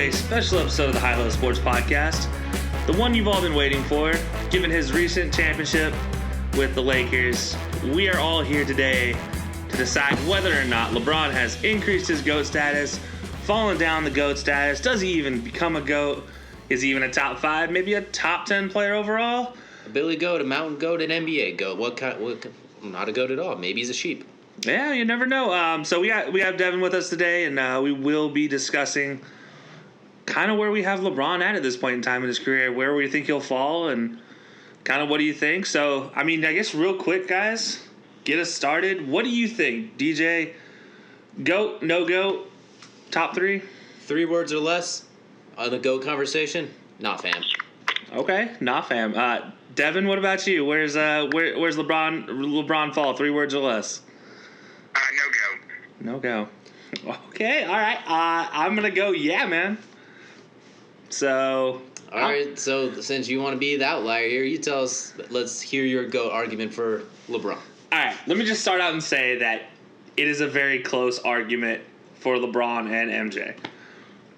a special episode of the High Low Sports Podcast, the one you've all been waiting for. Given his recent championship with the Lakers, we are all here today to decide whether or not LeBron has increased his GOAT status, fallen down the GOAT status, does he even become a GOAT, is he even a top 5, maybe a top 10 player overall? A Billy Goat, a Mountain Goat, an NBA Goat. What not a goat at all. Maybe he's a sheep. Yeah, you never know. So we have Devin with us today, and we will be discussing kind of where we have LeBron at this point in time in his career, where we think he'll fall, and kind of what do you think. So, I mean, I guess real quick, guys, get us started. What do you think, DJ? GOAT, no GOAT, top 3? 3 words or less on the GOAT conversation? Nah, fam. Okay, nah, fam. Devin, what about you? Where's LeBron fall? 3 words or less? No go. No go. Okay, all right. I'm gonna go. Yeah, man. So. All right. So since you want to be the outlier here, you tell us. Let's hear your GOAT argument for LeBron. All right. Let me just start out and say that it is a very close argument for LeBron and MJ,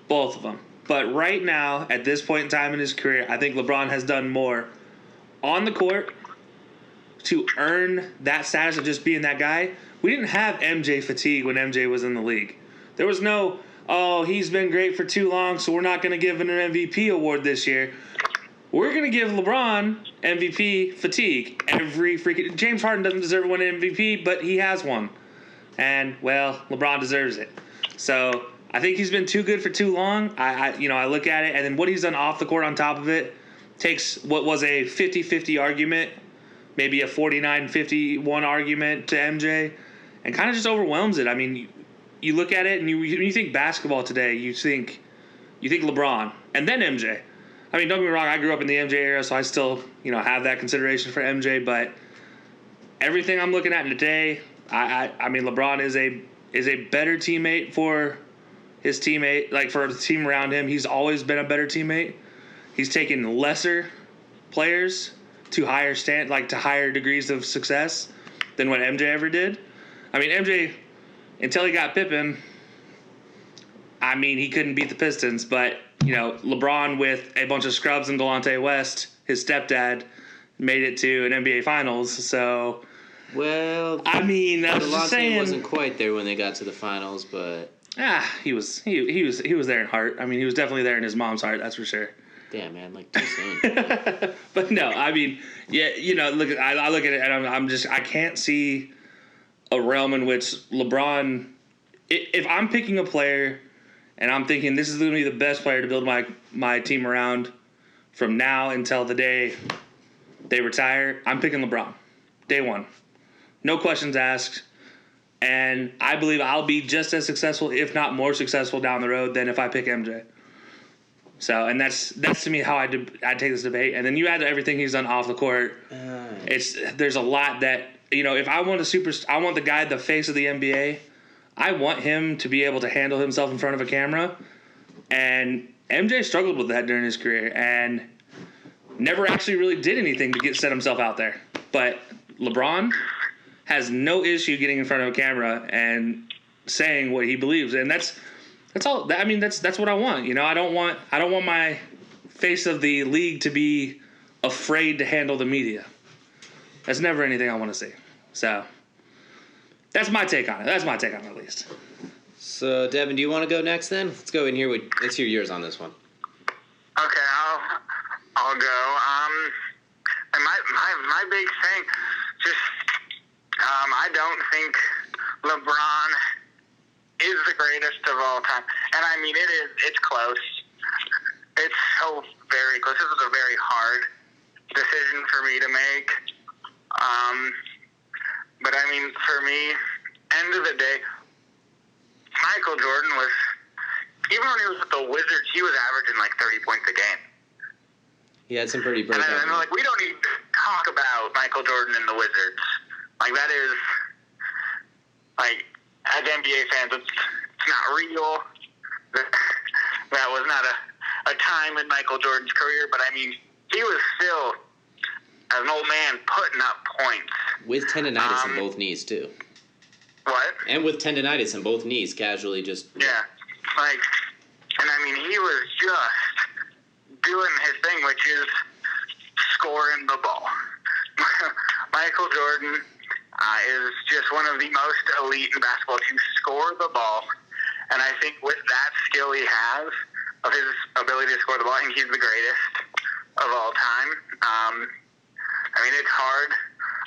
both of them. But right now, at this point in time in his career, I think LeBron has done more on the court to earn that status of just being that guy. We didn't have MJ fatigue when MJ was in the league. There was no, he's been great for too long, so we're not going to give him an MVP award this year. We're going to give LeBron MVP fatigue every freaking. James Harden doesn't deserve to win an MVP, but he has one. And, well, LeBron deserves it. So I think he's been too good for too long. I look at it, and then what he's done off the court on top of it takes what was a 50-50 argument, maybe a 49-51 argument to MJ, and kind of just overwhelms it. I mean, you look at it and you think basketball today, you think LeBron and then MJ. I mean, don't get me wrong, I grew up in the MJ era, so I still, have that consideration for MJ, but everything I'm looking at today, I mean, LeBron is a better teammate for his teammate, like for the team around him. He's always been a better teammate. He's taken lesser players to higher degrees of success than what MJ ever did. I mean, MJ, until he got Pippen, I mean, he couldn't beat the Pistons. But, LeBron with a bunch of scrubs and Delonte West, his stepdad, made it to an NBA Finals. So, well, I mean, I was just saying, wasn't quite there when they got to the Finals, but he was there in heart. I mean, he was definitely there in his mom's heart. That's for sure. Damn, man, like too soon. But no, I mean, yeah, I look at it and I can't see a realm in which LeBron, if I'm picking a player and I'm thinking this is going to be the best player to build my team around from now until the day they retire, I'm picking LeBron. Day one. No questions asked. And I believe I'll be just as successful, if not more successful down the road than if I pick MJ. So, and that's to me how I take this debate. And then you add to everything he's done off the court. There's a lot that, if I want I want the guy, the face of the NBA, I want him to be able to handle himself in front of a camera. And MJ struggled with that during his career and never actually really did anything to set himself out there. But LeBron has no issue getting in front of a camera and saying what he believes. And that's all. I mean, that's what I want. I don't want my face of the league to be afraid to handle the media. That's never anything I want to see. So that's my take on it. That's my take on it, at least. So, Devin, do you want to go next then? Let's go in here let's hear yours on this one. Okay, I'll go. And my big thing, I don't think LeBron is the greatest of all time. And I mean, it's close. It's so very close. This was a very hard decision for me to make. But I mean, for me, end of the day, Michael Jordan was, even when he was with the Wizards, he was averaging like 30 points a game. He had some pretty breakouts. And we don't need to talk about Michael Jordan and the Wizards. Like, that is, as NBA fans, it's not real. That was not a time in Michael Jordan's career, but I mean, he was still, as an old man, putting up points. With tendonitis in both knees, too. What? And with tendonitis in both knees, casually just... Yeah. And I mean, he was just doing his thing, which is scoring the ball. Michael Jordan is just one of the most elite in basketball to score the ball. And I think with that skill he has, of his ability to score the ball, I think he's the greatest of all time. I mean, it's hard.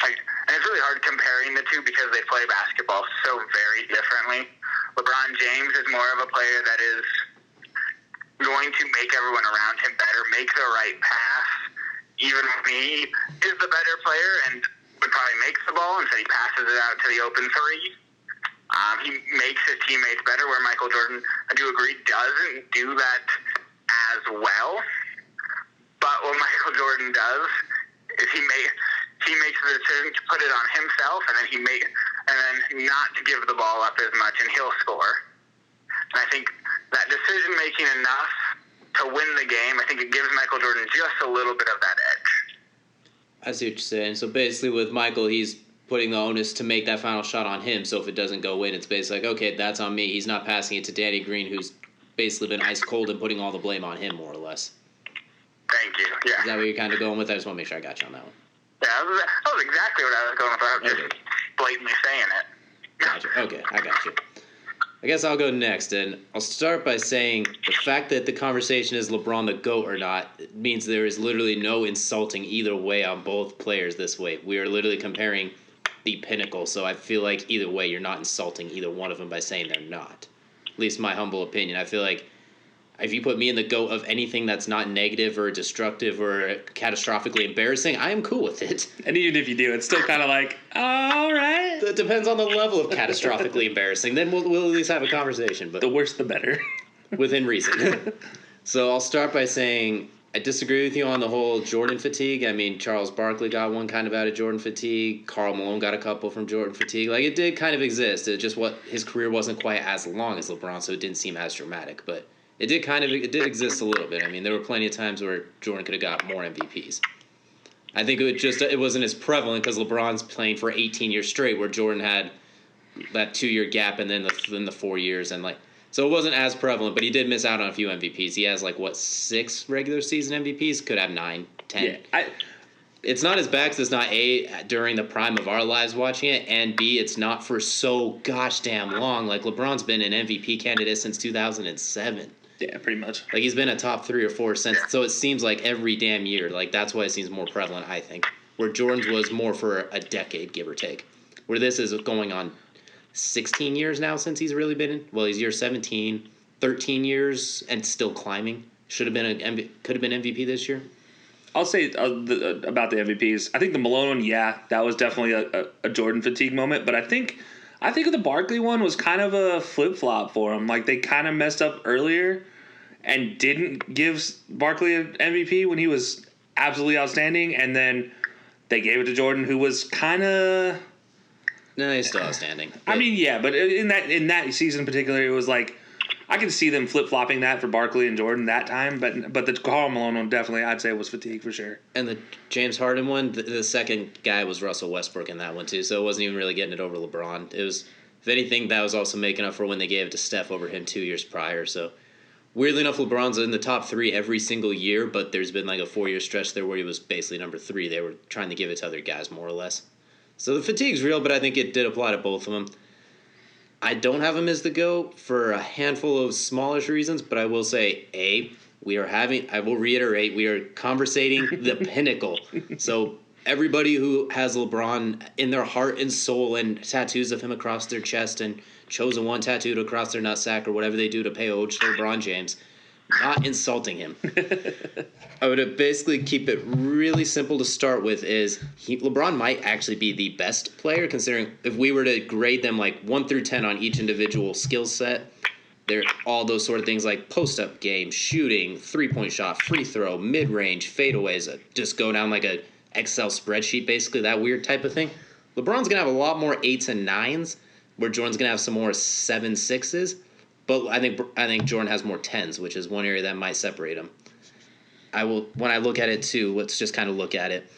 And it's really hard comparing the two because they play basketball so very differently. LeBron James is more of a player that is going to make everyone around him better, make the right pass, even when he is the better player and would probably make the ball instead he passes it out to the open three. He makes his teammates better, where Michael Jordan, I do agree, doesn't do that as well. But what Michael Jordan does is he makes the decision to put it on himself, and then not to give the ball up as much, and he'll score. And I think that decision making enough to win the game, I think it gives Michael Jordan just a little bit of that edge. I see what you're saying. So basically with Michael, he's putting the onus to make that final shot on him. So if it doesn't go in, it's basically like, okay, that's on me. He's not passing it to Danny Green, who's basically been ice cold, and putting all the blame on him, more or less. Thank you. Yeah. Is that what you're kind of going with? I just want to make sure I got you on that one. Yeah, that was exactly what I was going without just blatantly saying it. Gotcha. Okay, I got you. I guess I'll go next, and I'll start by saying the fact that the conversation is LeBron the GOAT or not, it means there is literally no insulting either way on both players this way. We are literally comparing the pinnacle, so I feel like either way you're not insulting either one of them by saying they're not. At least my humble opinion. I feel like if you put me in the GOAT of anything that's not negative or destructive or catastrophically embarrassing, I am cool with it. And even if you do, it's still kind of like, all right. It depends on the level of catastrophically embarrassing. Then we'll at least have a conversation. But The worse, the better. within reason. So I'll start by saying I disagree with you on the whole Jordan fatigue. I mean, Charles Barkley got one kind of out of Jordan fatigue. Karl Malone got a couple from Jordan fatigue. Like, it did kind of exist. It just his career wasn't quite as long as LeBron, so it didn't seem as dramatic. But it did exist a little bit. I mean, there were plenty of times where Jordan could have got more MVPs. I think it wasn't as prevalent because LeBron's playing for 18 years straight, where Jordan had that 2-year gap and then the 4 years, and so it wasn't as prevalent. But he did miss out on a few MVPs. He has 6 regular season MVPs. Could have 9, 10. Yeah, it's not as bad because it's not A, during the prime of our lives watching it, and B, it's not for so gosh damn long. Like, LeBron's been an MVP candidate since 2007. Yeah, pretty much. Like, he's been a top 3 or 4 since, so it seems like every damn year. Like, that's why it seems more prevalent, I think. Where Jordan's was more for a decade, give or take. Where this is going on 16 years now since he's really been in. Well, he's year 17, 13 years, and still climbing. Could have been MVP this year. I'll say about the MVPs. I think the Malone one, yeah, that was definitely a Jordan fatigue moment. But I think the Barkley one was kind of a flip-flop for him. Like, they kind of messed up earlier and didn't give Barkley an MVP when he was absolutely outstanding, and then they gave it to Jordan, who was kind of... No, he's still outstanding. I mean, yeah, but in that season in particular, it was like... I can see them flip-flopping that for Barkley and Jordan that time, but the Karl Malone one definitely, I'd say, was fatigue for sure. And the James Harden one, the second guy was Russell Westbrook in that one too, so it wasn't even really getting it over LeBron. It was, if anything, that was also making up for when they gave it to Steph over him 2 years prior. So weirdly enough, LeBron's in the top 3 every single year, but there's been like a 4-year stretch there where he was basically number 3. They were trying to give it to other guys more or less. So the fatigue's real, but I think it did apply to both of them. I don't have him as the GOAT for a handful of smallish reasons, but I will say, I will reiterate, we are conversating the pinnacle. So everybody who has LeBron in their heart and soul and tattoos of him across their chest and chosen one tattooed across their nutsack or whatever they do to pay homage to LeBron James, not insulting him. I would basically keep it really simple to start with is LeBron might actually be the best player, considering if we were to grade them like 1 through 10 on each individual skill set, they're all those sort of things like post-up game, shooting, three-point shot, free throw, mid-range, fadeaways, just go down like a Excel spreadsheet, basically, that weird type of thing. LeBron's going to have a lot more 8s and 9s, where Jordan's going to have some more 7, 6s. But I think Jordan has more 10s, which is one area that might separate him. When I look at it too, let's just kind of look at it.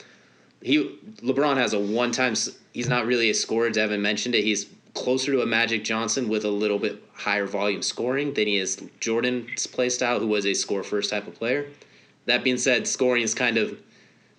LeBron has a one-time. He's not really a scorer. Devin mentioned it. He's closer to a Magic Johnson with a little bit higher volume scoring than he is Jordan's play style, who was a score-first type of player. That being said, scoring is kind of,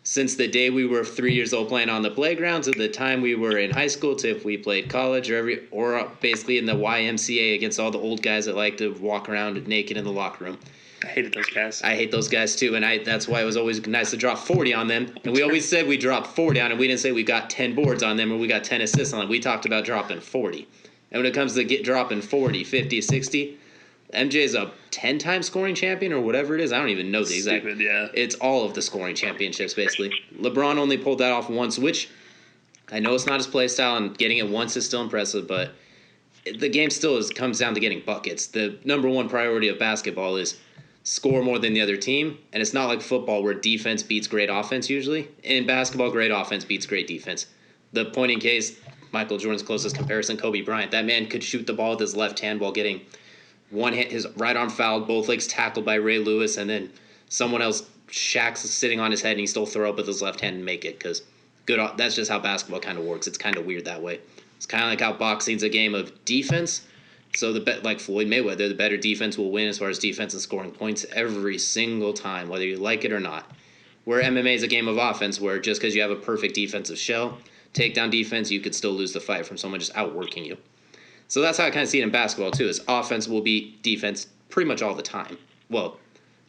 since the day we were 3 years old playing on the playground to the time we were in high school to if we played college or basically in the YMCA against all the old guys that like to walk around naked in the locker room. I hated those guys. I hate those guys too, and that's why it was always nice to drop 40 on them. And we always said we dropped 40 on them. We didn't say we got 10 boards on them or we got 10 assists on them. We talked about dropping 40. And when it comes to dropping 40, 50, 60, MJ is a 10-time scoring champion or whatever it is. I don't even know the exact. Stupid, yeah. It's all of the scoring championships, basically. LeBron only pulled that off once, which I know it's not his play style, and getting it once is still impressive, but the game still comes down to getting buckets. The number one priority of basketball is score more than the other team, and it's not like football where defense beats great offense usually. In basketball, great offense beats great defense. The point in case, Michael Jordan's closest comparison, Kobe Bryant. That man could shoot the ball with his left hand while getting one hand, his right arm fouled, both legs tackled by Ray Lewis, and then someone else, Shaq's sitting on his head, and he still throw up with his left hand and make it, because that's just how basketball kind of works. It's kind of weird that way. It's kind of like how boxing's a game of defense. So like Floyd Mayweather, the better defense will win as far as defense and scoring points every single time, whether you like it or not. Where MMA is a game of offense, where just because you have a perfect defensive shell, takedown defense, you could still lose the fight from someone just outworking you. So that's how I kind of see it in basketball too, is offense will beat defense pretty much all the time. Well,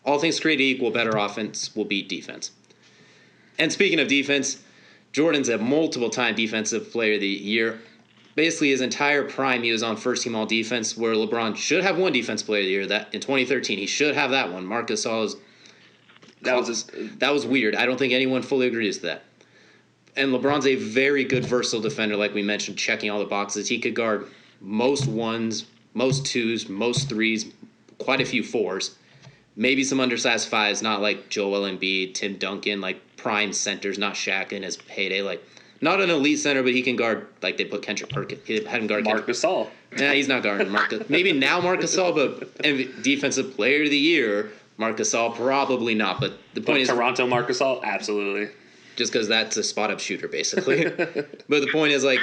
all things created equal, better offense will beat defense. And speaking of defense, Jordan's a multiple-time defensive player of the year. Basically, his entire prime, he was on first-team all-defense, where LeBron should have won Defense Player of the Year. That in 2013, he should have that one. Marc Gasol's that was weird. I don't think anyone fully agrees with that. And LeBron's a very good versatile defender, like we mentioned, checking all the boxes. He could guard most ones, most twos, most threes, quite a few fours, maybe some undersized fives, not like Joel Embiid, Tim Duncan, like prime centers, not Shaq in his heyday, like. Not an elite center, but he can guard, like they put Kendrick Perkins. He hadn't guarded Marc Gasol. Nah, he's not guarding Marc. Maybe now Marc Gasol, but Defensive Player of the Year, Marc Gasol probably not. But the point is, Toronto Marc Gasol, absolutely. Just because that's a spot-up shooter, basically. But the point is, like,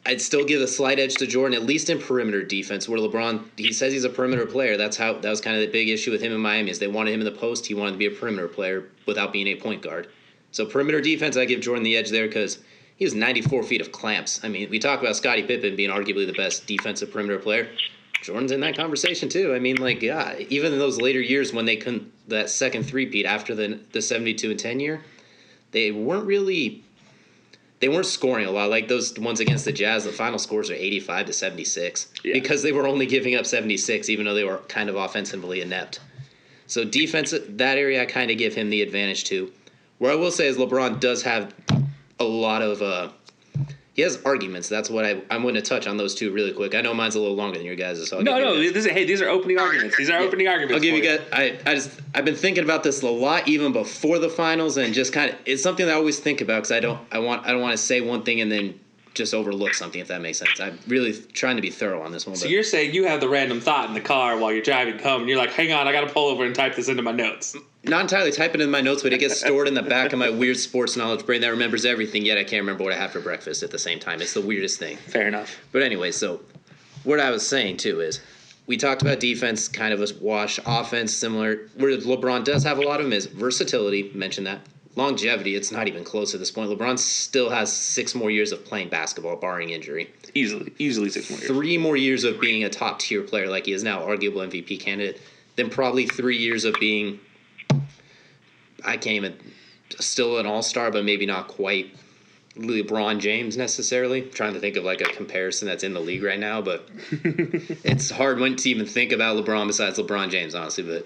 I'd still give a slight edge to Jordan, at least in perimeter defense, where LeBron, he says he's a perimeter player. That was kind of the big issue with him in Miami, is they wanted him in the post. He wanted to be a perimeter player without being a point guard. So perimeter defense, I give Jordan the edge there because he was 94 feet of clamps. I mean, we talk about Scottie Pippen being arguably the best defensive perimeter player. Jordan's in that conversation too. I mean, like, yeah, even in those later years when they couldn't, that second three-peat after the 72 and 10 year, they weren't scoring a lot. Like those ones against the Jazz, the final scores are 85 to 76 because they were only giving up 76, even though they were kind of offensively inept. So defense, that area, I kind of give him the advantage too. Where I will say is LeBron does have a lot of he has arguments. That's what I'm going to touch on those two really quick. I know mine's a little longer than your guys'. So these are opening arguments. These are opening arguments. I'll give you guys. I've been thinking about this a lot, even before the finals, and just kind of it's something that I always think about because I don't want to say one thing and then just overlook something, if that makes sense. I'm really trying to be thorough on this one. So you're saying you have the random thought in the car while you're driving home, and you're like, hang on, I got to pull over and type this into my notes. Not entirely type it in my notes, but it gets stored in the back of my weird sports knowledge brain that remembers everything, yet I can't remember what I have for breakfast at the same time. It's the weirdest thing. Fair enough. But anyway, so what I was saying, too, is we talked about defense, kind of a wash, offense, similar. Where LeBron does have a lot of them is versatility, mentioned that. Longevity, it's not even close at this point. LeBron still has 6 more years of playing basketball, barring injury. Easily 6 more years. 3 more years of being a top-tier player, like he is now, arguable MVP candidate. Then probably 3 years of being, still an all-star, but maybe not quite LeBron James necessarily. I'm trying to think of like a comparison that's in the league right now, but it's hard to even think about LeBron besides LeBron James, honestly, but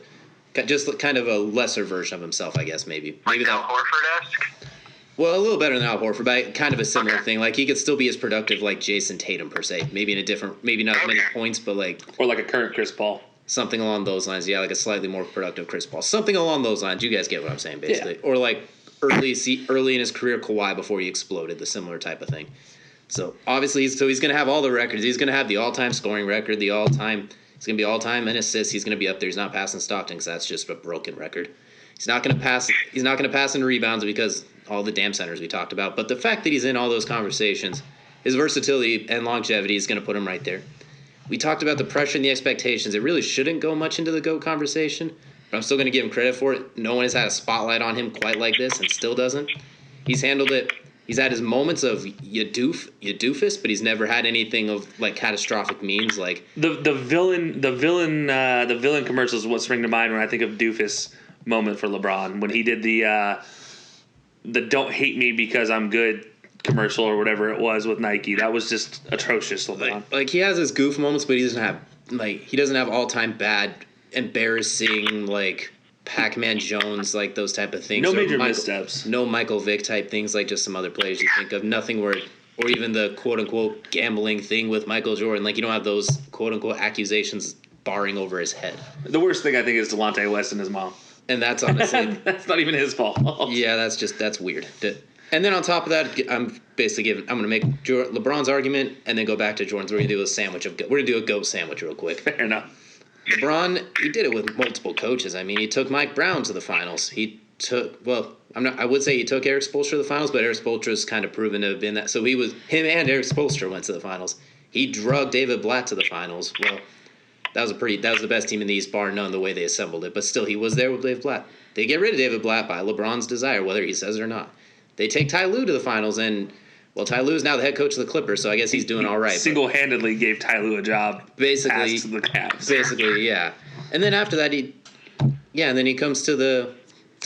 just kind of a lesser version of himself, I guess, maybe. Like Al Horford-esque? Well, a little better than Al Horford, but kind of a similar thing. Like, he could still be as productive like Jason Tatum, per se. Maybe in a different, maybe not as many points, but like... Or like a current Chris Paul. Something along those lines. Yeah, like a slightly more productive Chris Paul. Something along those lines. You guys get what I'm saying, basically. Yeah. Or like early in his career, Kawhi before he exploded, the similar type of thing. So, obviously, he's going to have all the records. He's going to have the all-time scoring record, the all-time... He's going to be all-time in assists. He's going to be up there. He's not passing Stockton because that's just a broken record. He's not going to pass. He's not going to pass in rebounds because all the damn centers we talked about. But the fact that he's in all those conversations, his versatility and longevity is going to put him right there. We talked about the pressure and the expectations. It really shouldn't go much into the GOAT conversation, but I'm still going to give him credit for it. No one has had a spotlight on him quite like this and still doesn't. He's handled it. He's had his moments of you doofus, but he's never had anything of like catastrophic memes. Like the villain commercials is what spring to mind when I think of doofus moment for LeBron when he did the "Don't hate me because I'm good" commercial or whatever it was with Nike. That was just atrocious, LeBron. Like he has his goof moments, but he doesn't have all time bad, embarrassing like Pac-Man Jones, like those type of things. No major missteps. No Michael Vick type things like just some other players you think of. Nothing where, or even the quote unquote gambling thing with Michael Jordan. Like you don't have those quote unquote accusations barring over his head. The worst thing I think is Delonte West and his mom. And that's honestly that's not even his fault. Yeah, that's weird. And then on top of that, I'm going to make LeBron's argument and then go back to Jordan's. We're going to do a GOAT sandwich real quick. Fair enough. LeBron, he did it with multiple coaches. I mean, he took Mike Brown to the finals. I would say he took Eric Spoelstra to the finals, but Eric Spoelstra's kind of proven to have been that. So him and Eric Spoelstra went to the finals. He drugged David Blatt to the finals. Well, that was the best team in the East, bar none, the way they assembled it. But still, he was there with David Blatt. They get rid of David Blatt by LeBron's desire, whether he says it or not. They take Ty Lue to the finals, and Ty Lue is now the head coach of the Clippers, so I guess he's doing all right. Single-handedly gave Ty Lue a job. Basically, past the Cavs. Basically, yeah. And then after that, he comes to the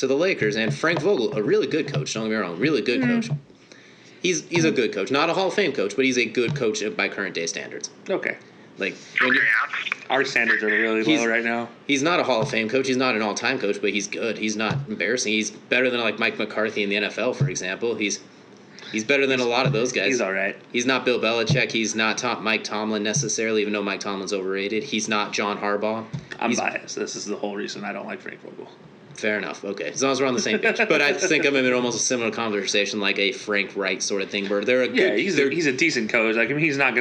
Lakers, and Frank Vogel, a really good coach. Don't get me wrong, really good coach. He's a good coach, not a Hall of Fame coach, but he's a good coach by current day standards. Okay. Like our standards are really low right now. He's not a Hall of Fame coach. He's not an all-time coach, but he's good. He's not embarrassing. He's better than like Mike McCarthy in the NFL, for example. He's better than a lot of those guys. He's all right. He's not Bill Belichick. He's not Mike Tomlin necessarily, even though Mike Tomlin's overrated. He's not John Harbaugh. I'm biased. This is the whole reason I don't like Frank Vogel. Fair enough. Okay. As long as we're on the same page. But I think of him in almost a similar conversation, like a Frank Wright sort of thing, where they're a good... Yeah, he's a decent coach. Like, I mean, he's not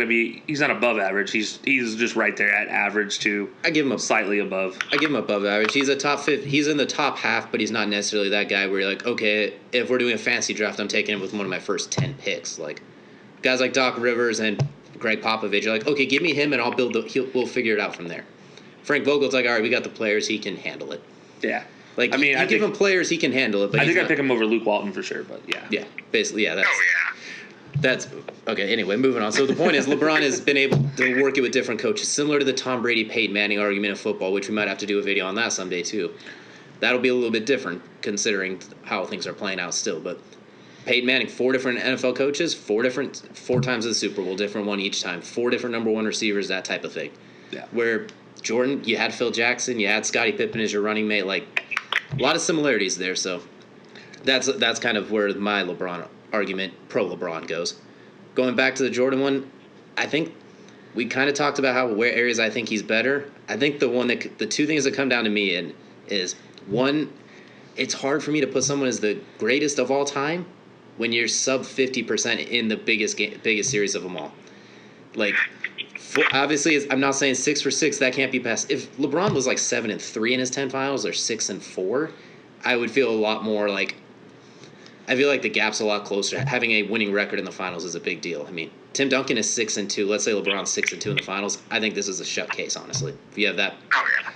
above average. He's just right there at average to slightly above. I give him above average. He's he's in the top half, but he's not necessarily that guy where you're like, okay, if we're doing a fantasy draft, I'm taking him with one of my first 10 picks. Like, guys like Doc Rivers and Greg Popovich, you're like, okay, give me him and I'll we'll figure it out from there. Frank Vogel's like, all right, we got the players, he can handle it. Yeah. Like, I mean, I give him players, he can handle it. But I think I'd pick him over Luke Walton for sure, but yeah. Yeah, basically, yeah. That's okay. Anyway, moving on. So the point is, LeBron has been able to work it with different coaches, similar to the Tom Brady, Peyton Manning argument of football, which we might have to do a video on that someday too. That'll be a little bit different considering how things are playing out still. But Peyton Manning, 4 different NFL coaches, 4 times the Super Bowl, different one each time, 4 different number 1 receivers, that type of thing. Yeah. Where Jordan, you had Phil Jackson, you had Scottie Pippen as your running mate, like. A lot of similarities there, so that's kind of where my LeBron argument, pro LeBron, goes. Going back to the Jordan one, I think we kind of talked about where areas I think he's better. I think the 2 things that come down to me is one, it's hard for me to put someone as the greatest of all time when you're sub 50% in the biggest series of them all. Like. Obviously, I'm not saying 6 for 6. That can't be passed. If LeBron was like 7-3 in his 10 finals or 6-4, I would feel a lot more like. I feel like the gap's a lot closer. Having a winning record in the finals is a big deal. I mean, Tim Duncan is 6-2. Let's say LeBron's 6-2 in the finals. I think this is a shut case, honestly. If you have that. Oh yeah.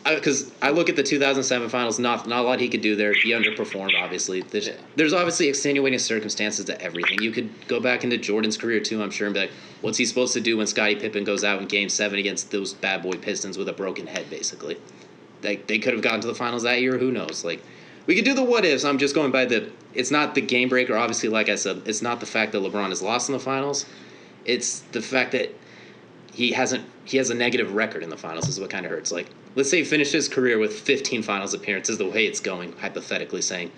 Because I look at the 2007 finals, not a lot he could do there. He underperformed, obviously. There's obviously extenuating circumstances to everything. You could go back into Jordan's career, too, I'm sure, and be like, what's he supposed to do when Scottie Pippen goes out in Game 7 against those bad boy Pistons with a broken head, basically? Like, they could have gotten to the finals that year. Who knows? Like, we could do the what-ifs. I'm just going by it's not the game breaker. Obviously, like I said, it's not the fact that LeBron has lost in the finals. It's the fact that he has a negative record in the finals is what kind of hurts. Like, let's say he finished his career with 15 finals appearances, the way it's going, hypothetically saying.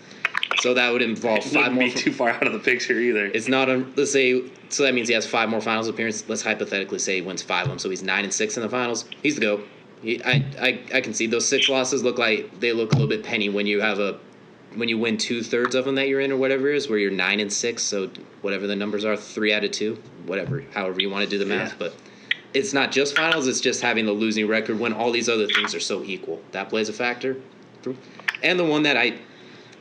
So that would involve 5 more. Wouldn't be too far out of the picture either. It's not let's say, so that means he has 5 more finals appearances. Let's hypothetically say he wins 5 of them, so he's 9-6 in the finals. He's the GOAT. I can see those 6 losses look a little bit penny when you win 2/3 of them that you're in or whatever it is, where you're 9-6. So whatever the numbers are, 3 out of 2, however you want to do the math, but. It's not just finals, it's just having the losing record when all these other things are so equal. That plays a factor. And the one that I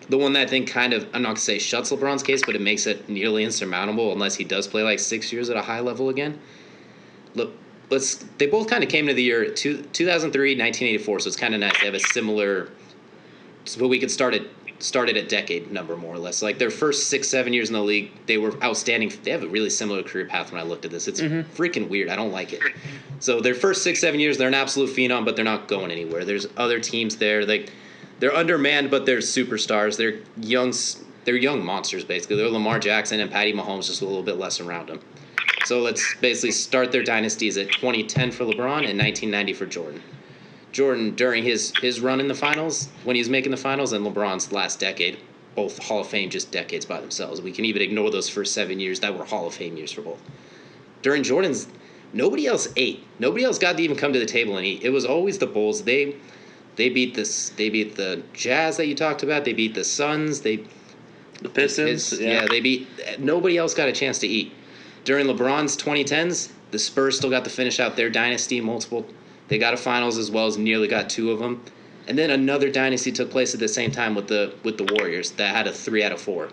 the one that I think kind of, I'm not going to say shuts LeBron's case, but it makes it nearly insurmountable unless he does play like 6 years at a high level again. Look, they both kind of came to the year 2003, 1984, so it's kind of nice. They have a similar, but we could start it at decade number more or less. Like their first 6-7 years in the league, they were outstanding. They have a really similar career path when I looked at this. It's freaking weird. I don't like it. So their first 6-7 years, they're an absolute phenom, but they're not going anywhere. There's other teams there. They're undermanned, but they're superstars. They're young monsters, basically. They're Lamar Jackson and Patty Mahomes, just a little bit less around them. So let's basically start their dynasties at 2010 for LeBron and 1990 for Jordan. Jordan, during his run in the finals, when he was making the finals, and LeBron's last decade, both Hall of Fame just decades by themselves. We can even ignore those first 7 years that were Hall of Fame years for both. During Jordan's, nobody else ate. Nobody else got to even come to the table and eat. It was always the Bulls. They beat the Jazz that you talked about. They beat the Suns. The Pistons. They beat. Nobody else got a chance to eat. During LeBron's 2010s, the Spurs still got to finish out their dynasty multiple. They got a finals as well as nearly got 2 of them. And then another dynasty took place at the same time with the Warriors that had a 3 out of 4.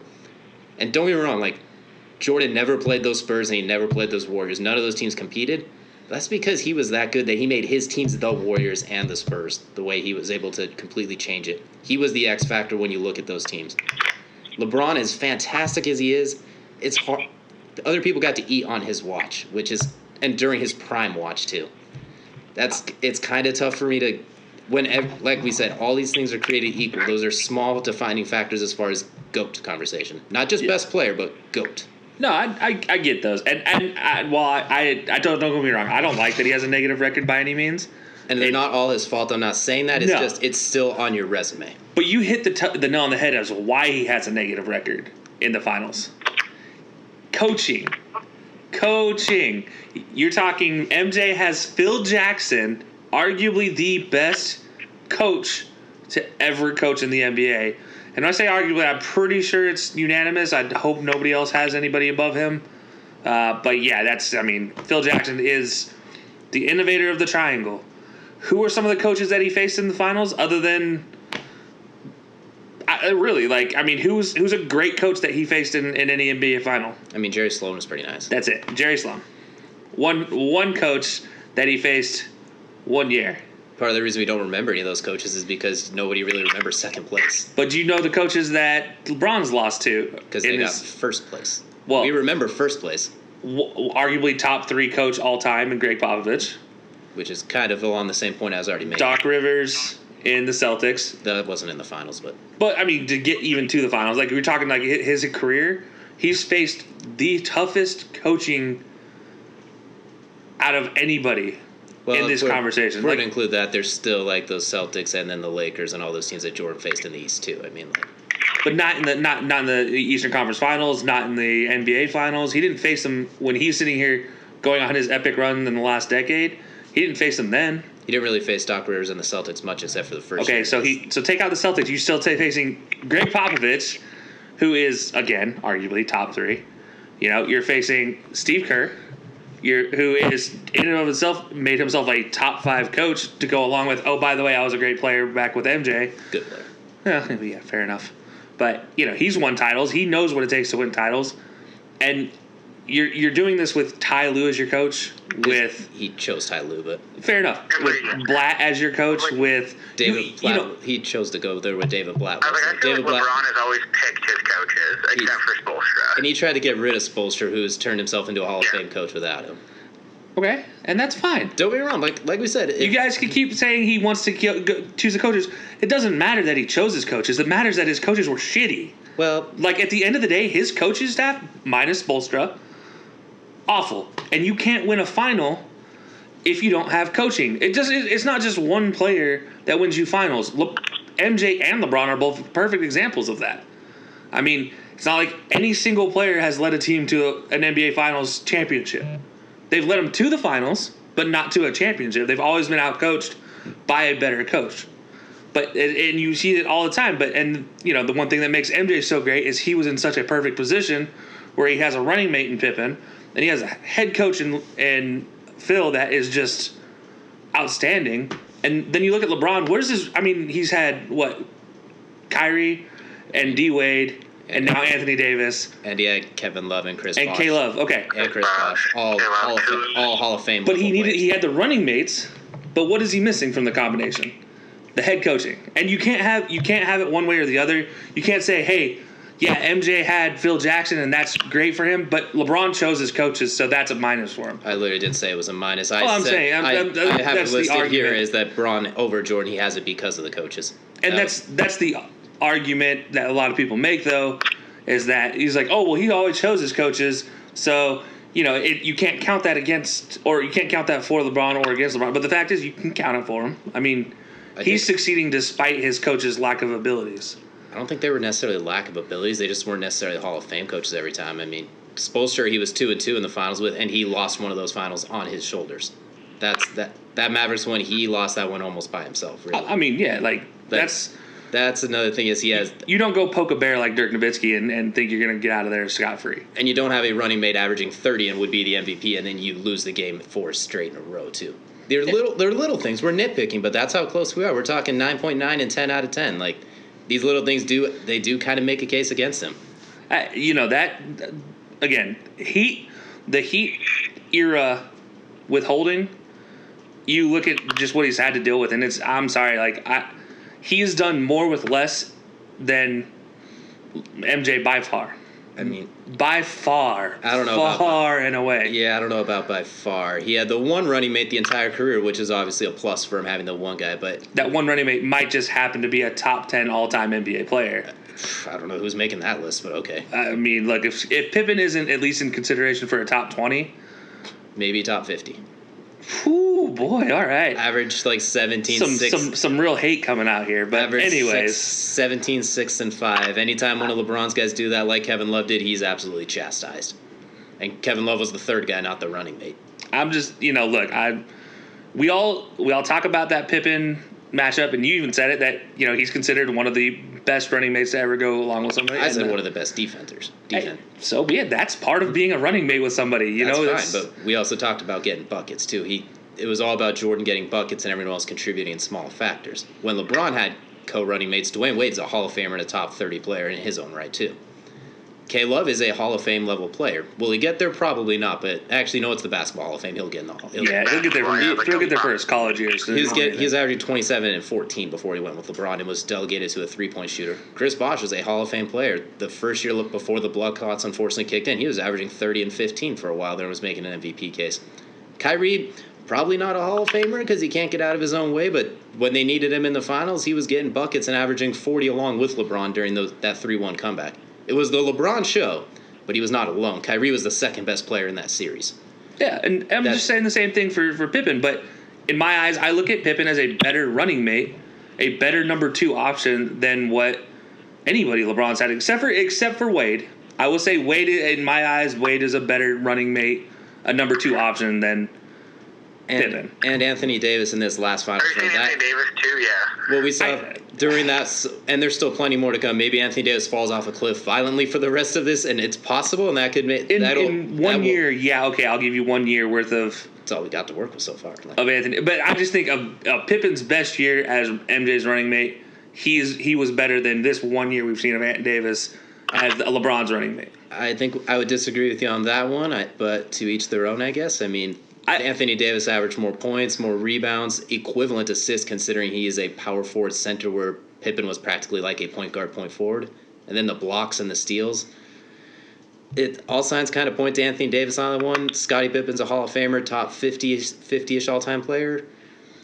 And don't get me wrong, like Jordan never played those Spurs and he never played those Warriors. None of those teams competed. That's because he was that good that he made his teams the Warriors and the Spurs, the way he was able to completely change it. He was the X factor when you look at those teams. LeBron, as fantastic as he is, it's hard. Other people got to eat on his watch, and during his prime watch too. It's kind of tough for me to, like we said, all these things are created equal. Those are small defining factors as far as GOAT conversation. Not just best player, but GOAT. No, I get those, and I don't get me wrong. I don't like that he has a negative record by any means. And they're not all his fault. I'm not saying that. It's just it's still on your resume. But you hit the nail on the head as why he has a negative record in the finals. Coaching. You're talking MJ has Phil Jackson, arguably the best coach to ever coach in the NBA. And when I say arguably, I'm pretty sure it's unanimous. I hope nobody else has anybody above him. But yeah, Phil Jackson is the innovator of the triangle. Who are some of the coaches that he faced in the finals other than who's a great coach that he faced in any NBA final? I mean, Jerry Sloan was pretty nice. That's it. Jerry Sloan. One coach that he faced 1 year. Part of the reason we don't remember any of those coaches is because nobody really remembers second place. But do you know the coaches that LeBron's lost to? Because they got first place. Well, we remember first place. Arguably top 3 coach all time in Greg Popovich. Which is kind of along the same point I was already making. Doc Rivers in the Celtics. That wasn't in the finals, but I mean, to get even to the finals, like we're talking like his career, he's faced the toughest coaching out of anybody in this conversation. We're going to include that. There's still like those Celtics and then the Lakers and all those teams that Jordan faced in the East too. I mean, but not in the Eastern Conference Finals, not in the NBA Finals. He didn't face them when he's sitting here going on his epic run in the last decade. He didn't face them then. He didn't really face Doc Rivers and the Celtics much except for the first year. Okay, so take out the Celtics. You're still facing Greg Popovich, who is, again, arguably top 3. You're facing Steve Kerr, who is, in and of himself, made himself a top 5 coach to go along with, oh, by the way, I was a great player back with MJ. Good player. Yeah, fair enough. But, he's won titles. He knows what it takes to win titles. And you're doing this with Ty Lue as your coach. He chose Ty Lue, but fair enough. With Blatt as your coach, with David Blatt, he chose to go there with David Blatt. I feel like LeBron has always picked his coaches, except for Spoelstra. And he tried to get rid of Spoelstra, who's turned himself into a Hall of Fame coach without him. Okay, and that's fine. Don't get me wrong. Like we said, you guys can keep saying he wants to choose the coaches. It doesn't matter that he chose his coaches. It matters that his coaches were shitty. Well, like at the end of the day, his coaching staff minus Spoelstra, awful, and you can't win a final if you don't have coaching. It's not just one player that wins you finals. Look, MJ and LeBron are both perfect examples of that. I mean, it's not like any single player has led a team to an NBA Finals championship. They've led them to the finals, but not to a championship. They've always been outcoached by a better coach. And you see it all the time. The one thing that makes MJ so great is he was in such a perfect position where he has a running mate in Pippen, and he has a head coach in Phil that is just outstanding. And then you look at LeBron. He's had Kyrie and D Wade, and now Anthony Davis, and he had Kevin Love and Chris and Bosh. K Love. Okay, And Chris Bosh, all Hall of Fame. but level players. he had the running mates. But what is he missing from the combination? The head coaching. And you can't have it one way or the other. You can't say, hey, yeah, MJ had Phil Jackson and that's great for him, but LeBron chose his coaches, so that's a minus for him. I literally didn't say it was a minus. I I'm said, saying I have that's it listed the here argument. is that Braun over Jordan, he has it because of the coaches. And that's the argument that a lot of people make, though, is that he's like, oh, well, he always chose his coaches, so you can't count that against, or you can't count that for LeBron or against LeBron. But the fact is, you can count it for him. I mean, he's succeeding despite his coach's lack of abilities. I don't think they were necessarily lack of abilities. They just weren't necessarily Hall of Fame coaches every time. I mean, Spoelstra, he was 2-2 in the finals with, and he lost one of those finals on his shoulders. That Mavericks one, he lost that one almost by himself. Really. I mean, yeah, like that's another thing is he has. You don't go poke a bear like Dirk Nowitzki and think you're going to get out of there scot-free. And you don't have a running mate averaging 30 and would be the MVP, and then you lose the game 4 straight in a row too. They're little things. We're nitpicking, but that's how close we are. We're talking 9.9 and 10 out of 10. Like these little things do kind of make a case against him. That again, the Heat era withholding. You look at just what he's had to deal with, and I'm sorry, he's done more with less than MJ by far. I mean, by far. I don't know. Far and away. Yeah, I don't know about by far. He had the one running mate the entire career, which is obviously a plus for him having the one guy. But that one running mate might just happen to be a top 10 all-time NBA player. I don't know who's making that list, but okay. I mean, look, if Pippen isn't at least in consideration for a top 20, maybe top 50. Ooh, boy, all right. Average like 17-6. Some real hate coming out here, but average anyways. 17-6 and 5. Anytime one of LeBron's guys do that like Kevin Love did, he's absolutely chastised. And Kevin Love was the third guy, not the running mate. I'm just, look, we all talk about that Pippen matchup, and you even said it that, he's considered one of the best running mates to ever go along with somebody. I said one of the best defenders. Hey, so be it. That's part of being a running mate with somebody. That's fine, but we also talked about getting buckets, too. It was all about Jordan getting buckets and everyone else contributing in small factors. When LeBron had co-running mates, Dwayne Wade's a Hall of Famer and a top 30 player in his own right, too. K-Love is a Hall of Fame level player. Will he get there? Probably not, but actually, no, it's the Basketball Hall of Fame. He'll get in the Hall. He'll get there for his college years. He was averaging 27 and 14 before he went with LeBron and was delegated to a three-point shooter. Chris Bosh was a Hall of Fame player. The first year before the blood clots unfortunately kicked in, he was averaging 30 and 15 for a while there and was making an MVP case. Kyrie, probably not a Hall of Famer because he can't get out of his own way, but when they needed him in the finals, he was getting buckets and averaging 40 along with LeBron during that 3-1 comeback. It was the LeBron show, but he was not alone. Kyrie was the second best player in that series. Yeah, and I'm just saying the same thing for Pippen, but in my eyes, I look at Pippen as a better running mate, a better number 2 option than what anybody LeBron's had, except for Wade. I will say Wade, in my eyes, Wade is a better running mate, a number 2 option than Pippen. And Anthony Davis in this last final. Anthony Davis too, yeah. What we saw during that, and there's still plenty more to come. Maybe Anthony Davis falls off a cliff violently for the rest of this, and it's possible, and that could make in 1 year. Yeah, okay, I'll give you 1 year worth of. That's all we got to work with so far. Of Anthony, but I just think of Pippen's best year as MJ's running mate. He was better than this 1 year we've seen of Ant Davis as LeBron's running mate. I think I would disagree with you on that one, but to each their own, I guess. I mean. Anthony Davis averaged more points, more rebounds, equivalent assists considering he is a power forward center where Pippen was practically like a point guard, point forward. And then the blocks and the steals. All signs kind of point to Anthony Davis on the one. Scottie Pippen's a Hall of Famer, top 50-ish all-time player.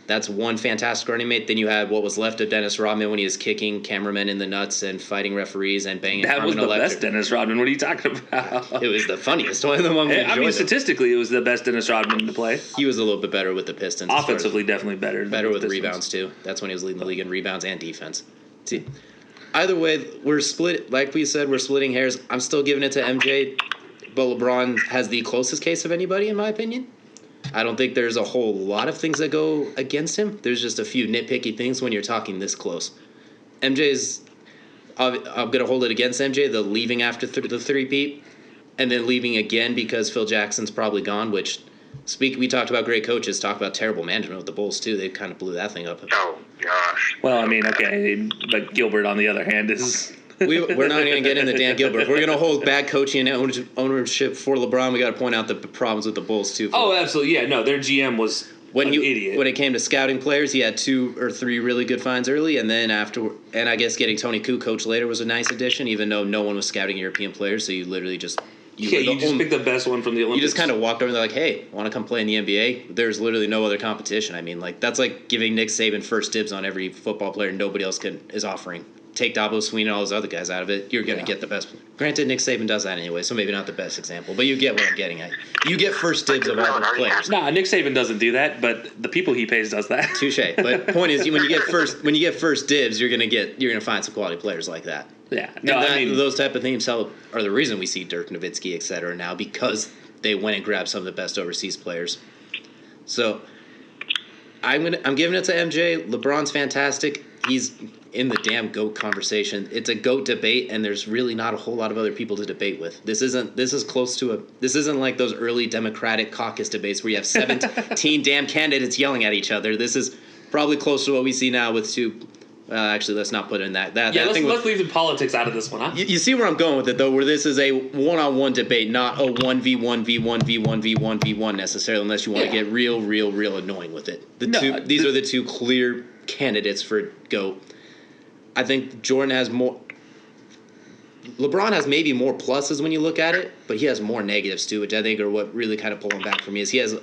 That's one fantastic running mate. Then you had what was left of Dennis Rodman when he was kicking cameramen in the nuts and fighting referees and banging That was Carmen the Electra. best Dennis Rodman. What are you talking about? It was the funniest one. The one we enjoyed. I mean, statistically, it was the best Dennis Rodman to play. He was a little bit better with the Pistons. Offensively, definitely better. Better with rebounds, too. That's when he was leading the league in rebounds and defense. See, either way, we're split. Like we said, we're splitting hairs. I'm still giving it to MJ, but LeBron has the closest case of anybody, in my opinion. I don't think there's a whole lot of things that go against him. There's just a few nitpicky things when you're talking this close. MJ's, I'm going to hold it against MJ, the leaving after the three-peat, and then leaving again because Phil Jackson's probably gone, which, we talked about great coaches, talk about terrible management with the Bulls, too. They kind of blew that thing up. Oh, gosh. Well, I mean, okay, but Gilbert, on the other hand, is We're not going to get into Dan Gilbert. If we're going to hold bad coaching and ownership for LeBron, we got to point out the problems with the Bulls too. Oh, absolutely. Yeah, no, their GM was an idiot. When it came to scouting players, he had 2 or 3 really good finds early, and then and I guess getting Tony Kukoc later was a nice addition, even though no one was scouting European players. So you literally just you just picked the best one from the Olympics. You just kind of walked over and they're like, hey, want to come play in the NBA? There's literally no other competition. I mean, like that's like giving Nick Saban first dibs on every football player nobody else is offering. Take Dabo Swinney and all those other guys out of it, you're going to get the best. Granted, Nick Saban does that anyway, so maybe not the best example, but you get what I'm getting at. You get first dibs of all the players. Nah, Nick Saban doesn't do that, but the people he pays does that. Touche. But point is, when you get first dibs, you're going to find some quality players like that. Yeah. No, I mean those type of things are the reason we see Dirk Nowitzki, et cetera, now because they went and grabbed some of the best overseas players. So I'm giving it to MJ. LeBron's fantastic. He's in the damn GOAT conversation. It's a GOAT debate, and there's really not a whole lot of other people to debate with. This isn't like those early Democratic caucus debates where you have 17 damn candidates yelling at each other. This is probably close to what we see now with 2. Actually, let's not put in that. Let's leave the politics out of this one, huh? You see where I'm going with it, though, where this is a one-on-one debate, not a 1v1, v1, v1, v1, v1 necessarily, unless you want to get real annoying with it. These are the 2 clear candidates for GOAT. I think Jordan has more. LeBron has maybe more pluses when you look at it, but he has more negatives too, which I think are what really kind of pull him back for me. Is he has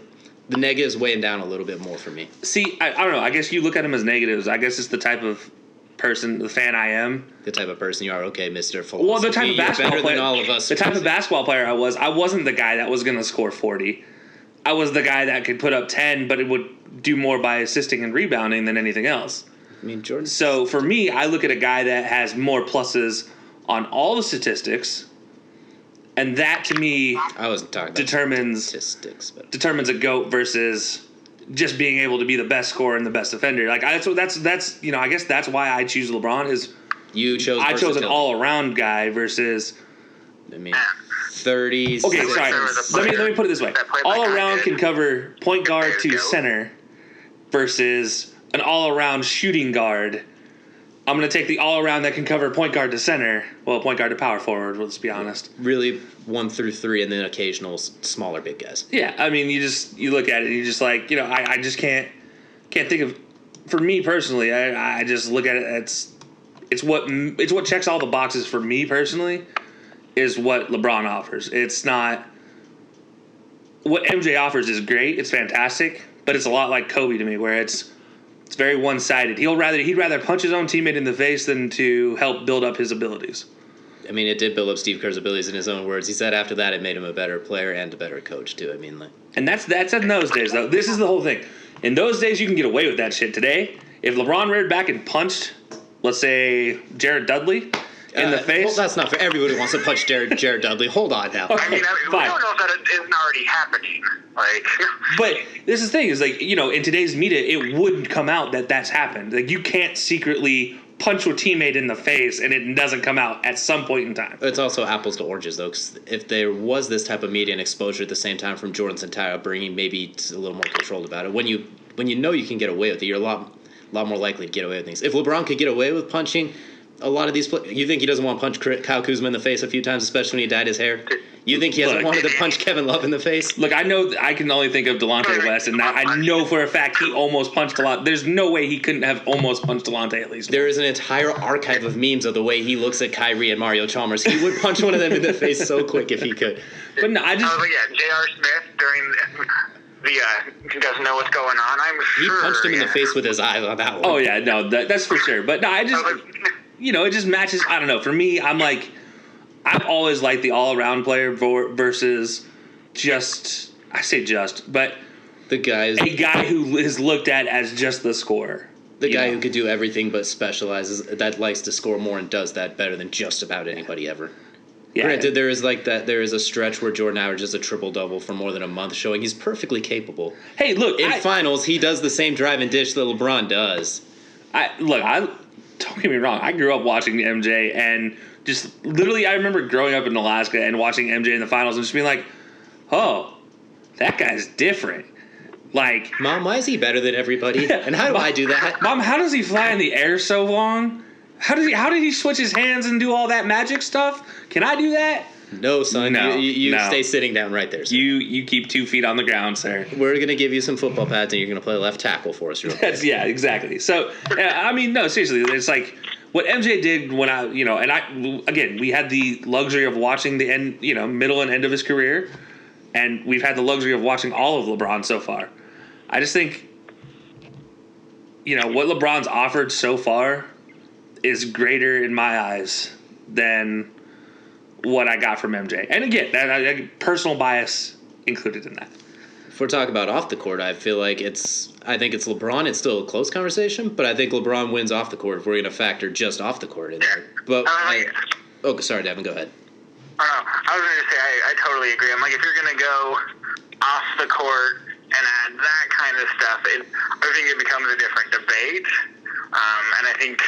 the negatives weighing down a little bit more for me. See, I don't know. I guess you look at him as negatives. I guess it's the type of person, the fan I am. The type of person you are. Okay, Mr. Philosophy. Well, the type of basketball player. All of us. The type of basketball player I wasn't the guy that was going to score 40. I was the guy that could put up 10, but it would do more by assisting and rebounding than anything else. I mean, Jordan. So for me, I look at a guy that has more pluses on all the statistics, and that to me, I wasn't talking about determines statistics, but determines a GOAT versus just being able to be the best scorer and the best defender. Like that's I guess that's why I choose LeBron. I chose an all around guy versus. I mean, 30s. Okay, sorry. Let me put it this way: all around can cover point guard to center versus an all-around shooting guard. I'm going to take the all-around that can cover point guard to center. Well, point guard to power forward, let's be honest. Really 1 through 3 and then occasional smaller big guys. Yeah, I mean, you look at it and you just like, I just can't think of, for me personally, I just look at it, it's what checks all the boxes for me personally is what LeBron offers. It's not, what MJ offers is great, it's fantastic, but it's a lot like Kobe to me where it's very one-sided. He'd rather punch his own teammate in the face than to help build up his abilities. I mean, it did build up Steve Kerr's abilities in his own words. He said after that it made him a better player and a better coach too. I mean, and that's in those days though. This is the whole thing. In those days, you can get away with that shit. Today, if LeBron reared back and punched, let's say Jared Dudley in the face, well, that's not fair. Everybody wants to punch Jared Dudley. Hold on now. Okay, I mean, we don't know if that isn't already happening. Like, but this is the thing is like in today's media, it wouldn't come out that that's happened. Like you can't secretly punch your teammate in the face and it doesn't come out at some point in time. It's also apples to oranges though, because if there was this type of media and exposure at the same time from Jordan's entire upbringing, maybe it's a little more controlled about it. When you know you can get away with it, you're a lot more likely to get away with things. If LeBron could get away with punching a lot of these players, you think he doesn't want to punch Kyle Kuzma in the face a few times, especially when he dyed his hair? You think he hasn't wanted to punch Kevin Love in the face? Look, I know I can only think of Delonte West, and I know for a fact he almost punched Delonte. There's no way he couldn't have almost punched Delonte at least. There is an entire archive of memes of the way he looks at Kyrie and Mario Chalmers. He would punch one of them in the face so quick if he could. But no, J.R. Smith during the doesn't know what's going on. I'm sure he punched him in the face with his eye on that one. Oh yeah, no, that's for sure. But no, I just it just matches. I don't know. For me, I've always liked the all-around player versus but a guy who is looked at as just the scorer. The guy who could do everything but specializes, that likes to score more and does that better than just about anybody ever. Yeah. Granted, there is a stretch where Jordan averages a triple-double for more than a month, showing he's perfectly capable. Hey, look. In finals, he does the same drive and dish that LeBron does. Don't get me wrong. I grew up watching MJ and just literally I remember growing up in Alaska and watching MJ in the finals and just being like, oh, that guy's different. Like, Mom, why is he better than everybody? And how do I do that? Mom, how does he fly in the air so long? How did he switch his hands and do all that magic stuff? Can I do that? No, son. No, you no. stay sitting down right there, sir. You keep 2 feet on the ground, sir. We're going to give you some football pads, and you're going to play left tackle for us. Yeah, exactly. So, I mean, no, seriously, it's like what MJ did when we had the luxury of watching the end, middle and end of his career, and we've had the luxury of watching all of LeBron so far. I just think, what LeBron's offered so far is greater in my eyes than what I got from MJ. And again, that personal bias included in that. If we're talking about off the court, I think it's LeBron. It's still a close conversation, but I think LeBron wins off the court if we're going to factor just off the court in there. But sorry, Devin, go ahead. I was going to say I totally agree. I'm like, if you're going to go off the court and add that kind of stuff, I think it becomes a different debate. And I think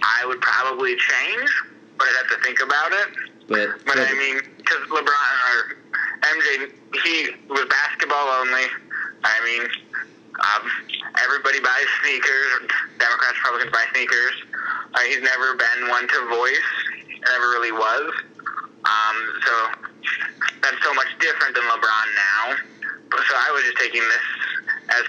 I would probably change, but I'd have to think about it. But I mean, because LeBron or MJ, he was basketball only. I mean, everybody buys sneakers. Democrats, Republicans buy sneakers. He's never been one to voice. Never really was. So that's so much different than LeBron now. So I was just taking this as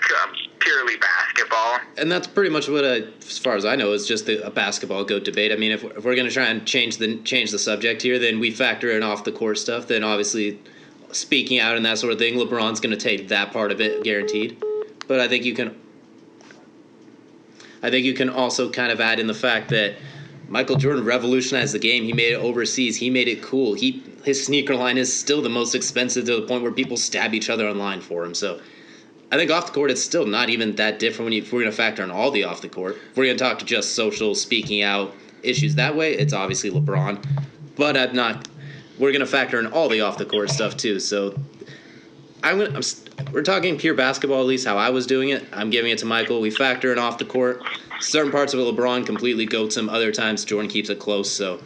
purely basketball. And that's pretty much what, as far as I know, is just a basketball GOAT debate. I mean, if we're going to try and change the subject here, then we factor in off the court stuff. Then obviously, speaking out and that sort of thing, LeBron's going to take that part of it, guaranteed. But I think you can also kind of add in the fact that Michael Jordan revolutionized the game. He made it overseas. He made it cool. His sneaker line is still the most expensive to the point where people stab each other online for him. So I think off the court, it's still not even that different if we're going to factor in all the off the court. If we're going to talk to just social, speaking out issues that way, it's obviously LeBron. But we're going to factor in all the off the court stuff too. So we're talking pure basketball, at least how I was doing it. I'm giving it to Michael. We factor in off the court. Certain parts of it, LeBron completely goats him. Other times, Jordan keeps it close. So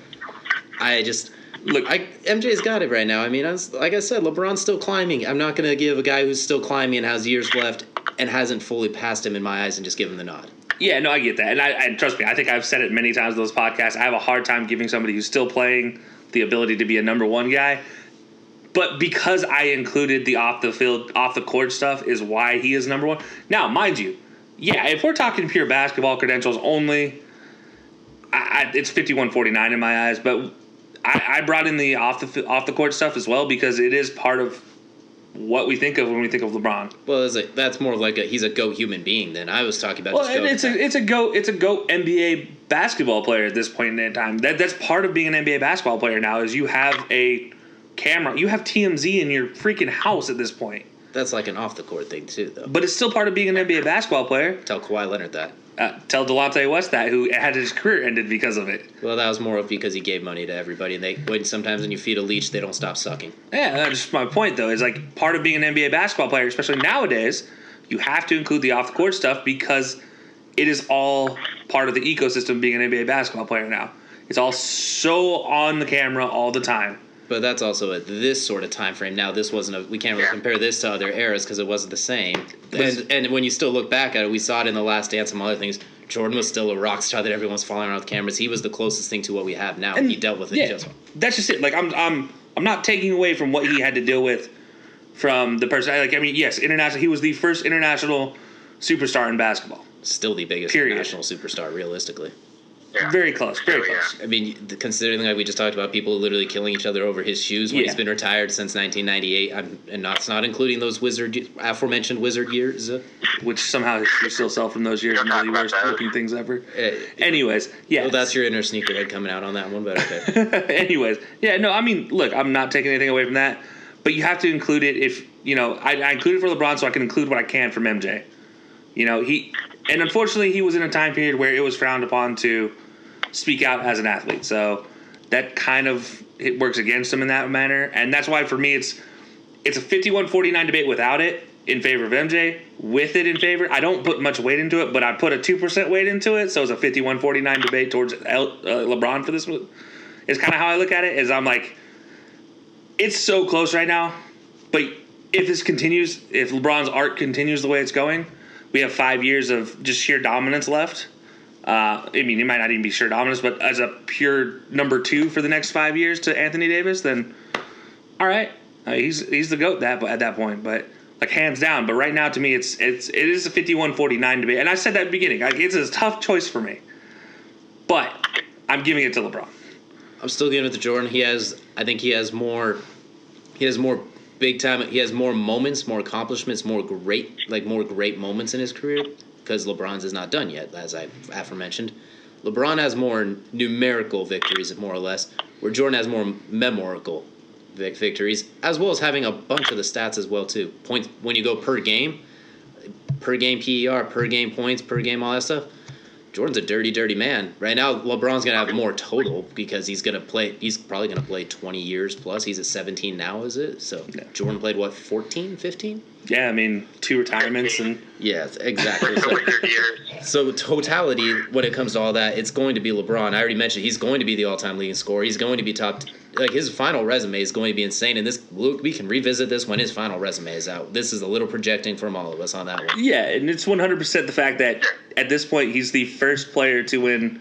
MJ's got it right now. I mean, like I said, LeBron's still climbing. I'm not going to give a guy who's still climbing and has years left and hasn't fully passed him in my eyes and just give him the nod. Yeah, no, I get that. And trust me, I think I've said it many times in those podcasts. I have a hard time giving somebody who's still playing the ability to be a number one guy. But because I included the off the court stuff is why he is number one. Now, mind you, yeah, if we're talking pure basketball credentials only, it's 51-49 in my eyes. But I brought in the off the court stuff as well because it is part of what we think of when we think of LeBron. Well, that's more like he's a GOAT human being than I was talking about. Well, and it's a GOAT NBA basketball player at this point in time. That's part of being an NBA basketball player now is you have a camera, you have TMZ in your freaking house at this point. That's like an off the court thing too, though. But it's still part of being an NBA basketball player. Tell Kawhi Leonard that. Tell Delonte West that, who had his career ended because of it. Well, that was more of because he gave money to everybody, and sometimes when you feed a leech, they don't stop sucking. Yeah, that's my point, though. Is like part of being an NBA basketball player, especially nowadays, you have to include the off the court stuff because it is all part of the ecosystem of being an NBA basketball player now. It's all so on the camera all the time. But that's also at this sort of time frame. Now, this wasn't we can't really compare this to other eras because it wasn't the same. And when you still look back at it, we saw it in The Last Dance and other things. Jordan was still a rock star that everyone's following around with cameras. He was the closest thing to what we have now. And he dealt with it just well. That's just it. Like I'm not taking away from what he had to deal with from the person. Like I mean, yes, international. He was the first international superstar in basketball. Still the biggest international superstar, realistically. Yeah. Very close. Very close. I mean, considering like we just talked about people literally killing each other over his shoes when he's been retired since 1998, and that's not including those aforementioned wizard years, which somehow you still sell from those years, one of the worst looking things ever. Anyways, yeah. Well, that's your inner sneakerhead coming out on that one, but okay. Anyways, yeah, no, I mean, look, I'm not taking anything away from that, but you have to include it if I include it for LeBron so I can include what I can from MJ. And unfortunately, he was in a time period where it was frowned upon to speak out as an athlete. So that kind of it works against him in that manner. And that's why for me it's a 51-49 debate without it in favor of MJ. With it in favor, I don't put much weight into it, but I put a 2% weight into it. So it's a 51-49 debate towards LeBron for this. It's kind of how I look at it is I'm like, it's so close right now. But if this continues, if LeBron's arc continues the way it's going, we have 5 years of just sheer dominance left. I mean, he might not even be sure dominance, but as a pure number 2 for the next 5 years to Anthony Davis, then all right, he's the GOAT at that point, but like hands down. But right now, to me, it is a 51-49 debate, and I said that at the beginning. Like, it's a tough choice for me, but I'm giving it to LeBron. I'm still giving it to Jordan. I think he has more big time. He has more moments, more accomplishments, more great moments in his career, because LeBron's is not done yet, as I aforementioned. LeBron has more numerical victories, more or less, where Jordan has more memorable victories, as well as having a bunch of the stats as well too. Points when you go per game PER, per game points, per game all that stuff. Jordan's a dirty man. Right now, LeBron's going to have more total because he's probably going to play 20 years plus. He's at 17 now, is it? So yeah. Jordan played, 14, 15? Yeah, I mean, 2 retirements. And yeah, exactly. So totality, when it comes to all that, it's going to be LeBron. I already mentioned he's going to be the all-time leading scorer. He's going to be top. Like, his final resume is going to be insane. And we can revisit this when his final resume is out. This is a little projecting from all of us on that one. Yeah, and it's 100% the fact that at this point he's the first player to win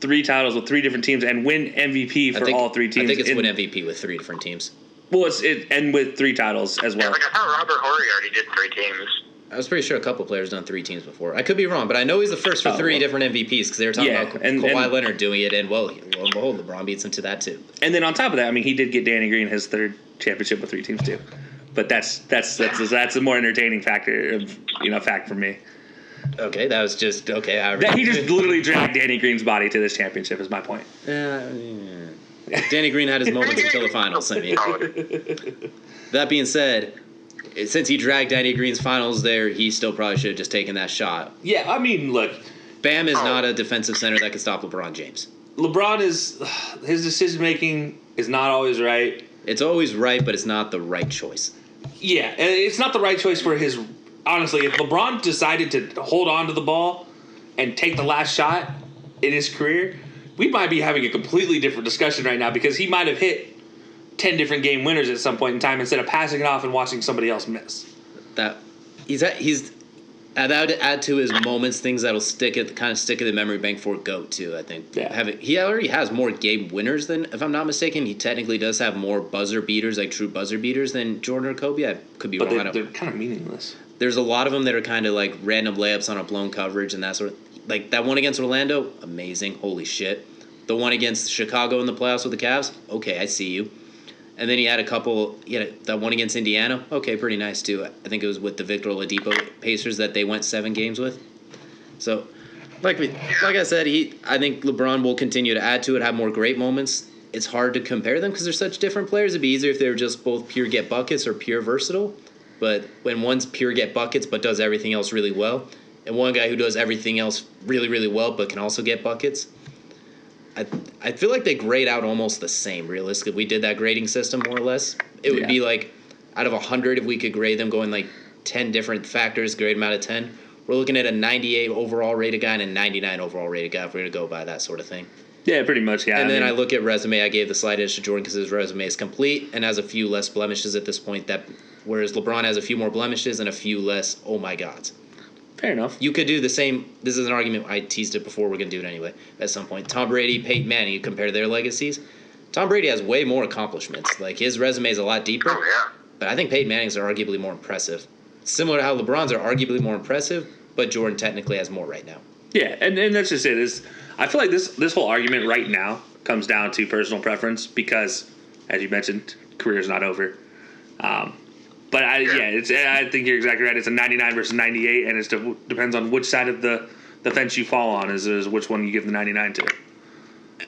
3 titles with 3 different teams and win MVP for all 3 teams. I think it's win MVP with 3 different teams. Well, and with 3 titles as well. Yeah, like I thought Robert Horry already did 3 teams. I was pretty sure a couple players done 3 teams before. I could be wrong, but I know he's the first for 3 different MVPs because they were talking about Kawhi Leonard doing it, and lo and behold, LeBron beats him to that too. And then on top of that, I mean, he did get Danny Green his 3rd championship with 3 teams too. But that's a more entertaining fact for me. Okay, that was just okay. He just literally dragged Danny Green's body to this championship. Is my point. Danny Green had his moments until the finals. I mean, that being said, since he dragged Danny Green's finals there, he still probably should have just taken that shot. Yeah, I mean, look, Bam is not a defensive center that can stop LeBron James. LeBron his decision making is not always right. It's always right, but it's not the right choice. Yeah, and it's not the right choice for his. Honestly, if LeBron decided to hold on to the ball and take the last shot in his career, we might be having a completely different discussion right now because he might have hit 10 different game winners at some point in time instead of passing it off and watching somebody else miss. That would add to his moments, things that'll stick in the memory bank for GOAT too, I think. Yeah. He already has more game winners than, if I'm not mistaken, he technically does have more buzzer beaters, like true buzzer beaters, than Jordan or Kobe. I could be wrong. They're kind of meaningless. There's a lot of them that are kind of like random layups on a blown coverage and that sort of, like that one against Orlando, amazing, holy shit. The one against Chicago in the playoffs with the Cavs, okay, I see you. And then he had that one against Indiana, okay, pretty nice too. I think it was with the Victor Oladipo Pacers that they went 7 games with. So, like I said, I think LeBron will continue to add to it, have more great moments. It's hard to compare them because they're such different players. It'd be easier if they were just both pure get buckets or pure versatile. But when one's pure get buckets but does everything else really well, and one guy who does everything else really, really well but can also get buckets, I feel like they grade out almost the same, realistically. If we did that grading system more or less, it would be like out of 100, if we could grade them going like 10 different factors, grade them out of 10, we're looking at a 98 overall rated guy and a 99 overall rated guy if we're going to go by that sort of thing. Yeah, pretty much, yeah. And then I look at resume. I gave the slight edge to Jordan because his resume is complete and has a few less blemishes at this point, whereas LeBron has a few more blemishes and a few less oh my gods. Fair enough. You could do the same. This is an argument. I teased it before. We're going to do it anyway at some point. Tom Brady, Peyton Manning, you compare their legacies. Tom Brady has way more accomplishments. Like, his resume is a lot deeper. Oh, yeah. But I think Peyton Manning's are arguably more impressive. Similar to how LeBron's are arguably more impressive, but Jordan technically has more right now. Yeah, and that's just it. I feel like this whole argument right now comes down to personal preference because, as you mentioned, career is not over. But I think you're exactly right. It's a 99 versus 98, and it depends on which side of the fence you fall on is which one you give the 99 to.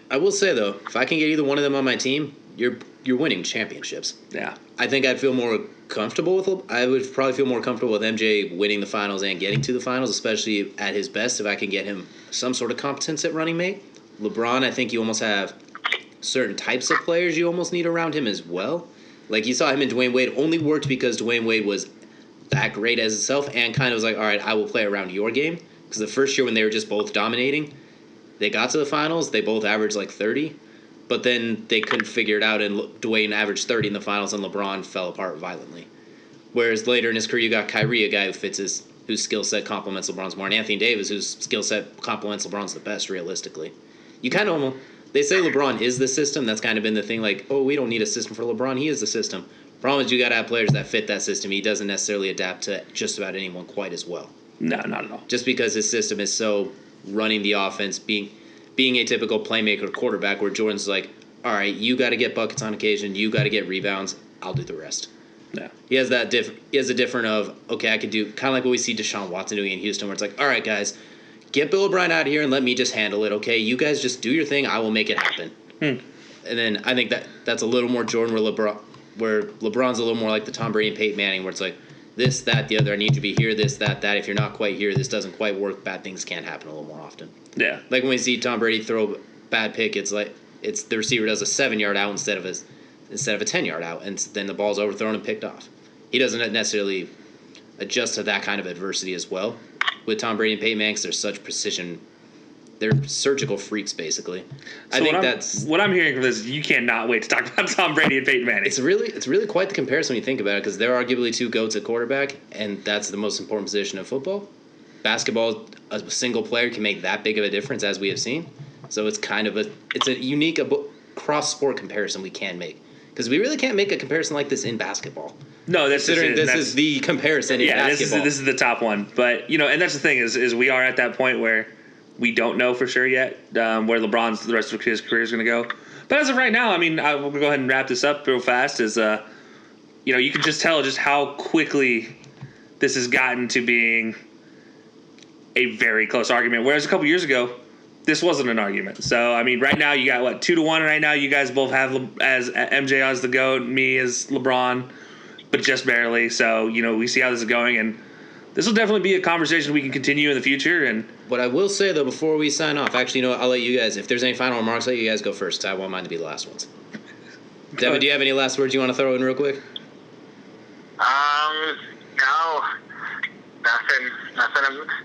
I will say though, if I can get either one of them on my team, you're winning championships. Yeah, I think I'd feel more comfortable with. I would probably feel more comfortable with MJ winning the finals and getting to the finals, especially at his best. If I can get him some sort of competence at running mate. LeBron, I think you almost have certain types of players you almost need around him as well. Like, you saw him and Dwayne Wade only worked because Dwayne Wade was that great as himself and kind of was like, all right, I will play around your game. Because the first year when they were just both dominating, they got to the finals. They both averaged like 30. But then they couldn't figure it out, and Dwayne averaged 30 in the finals, and LeBron fell apart violently. Whereas later in his career, you got Kyrie, a guy who fits his whose skill set complements LeBron's more, and Anthony Davis, whose skill set complements LeBron's the best, realistically. You kind of almost, they say LeBron is the system. That's kind of been the thing, like, oh, we don't need a system for LeBron. He is the system. Problem is you got to have players that fit that system. He doesn't necessarily adapt to just about anyone quite as well. No, not at all. Just because his system is so running the offense, being a typical playmaker quarterback, where Jordan's like, all right, you got to get buckets on occasion. You got to get rebounds. I'll do the rest. Yeah. He has that he has a different of, okay, I could do kind of like what we see Deshaun Watson doing in Houston, where it's like, all right, guys, get Bill O'Brien out of here and let me just handle it, okay? You guys just do your thing. I will make it happen. And then I think that's a little more Jordan, where LeBron's a little more like the Tom Brady and Peyton Manning, where it's like, this, that, the other, I need you to be here, this, that, that. If you're not quite here, this doesn't quite work, bad things can happen a little more often. Yeah. Like when we see Tom Brady throw a bad pick, it's like it's the receiver does a 7-yard out instead of a 10-yard out, and then the ball's overthrown and picked off. He doesn't necessarily adjust to that kind of adversity as well. With Tom Brady and Peyton Manning, they're such precision. They're surgical freaks, basically. So what I'm hearing from this. You cannot wait to talk about Tom Brady and Peyton Manning. It's really quite the comparison when you think about it, because they're arguably two goats at quarterback, and that's the most important position of football. Basketball, a single player can make that big of a difference, as we have seen. So it's kind of a unique cross sport comparison we can make, because we really can't make a comparison like this in basketball. No, this is the comparison in basketball. This is the top one. But and that's the thing is we are at that point where we don't know for sure yet where LeBron's the rest of his career is going to go. But as of right now, I mean, we'll go ahead and wrap this up real fast. Is you can just tell just how quickly this has gotten to being a very close argument. Whereas a couple years ago, this wasn't an argument. So I mean, right now you got 2-1 right now. You guys both have as MJ as the GOAT, me as LeBron, but just barely. So we see how this is going, and this will definitely be a conversation we can continue in the future. And what I will say, though, before we sign off, actually, I'll let you guys, if there's any final remarks, let you guys go first, because I want mine to be the last ones. Devin, do you have any last words you want to throw in real quick? No. Nothing.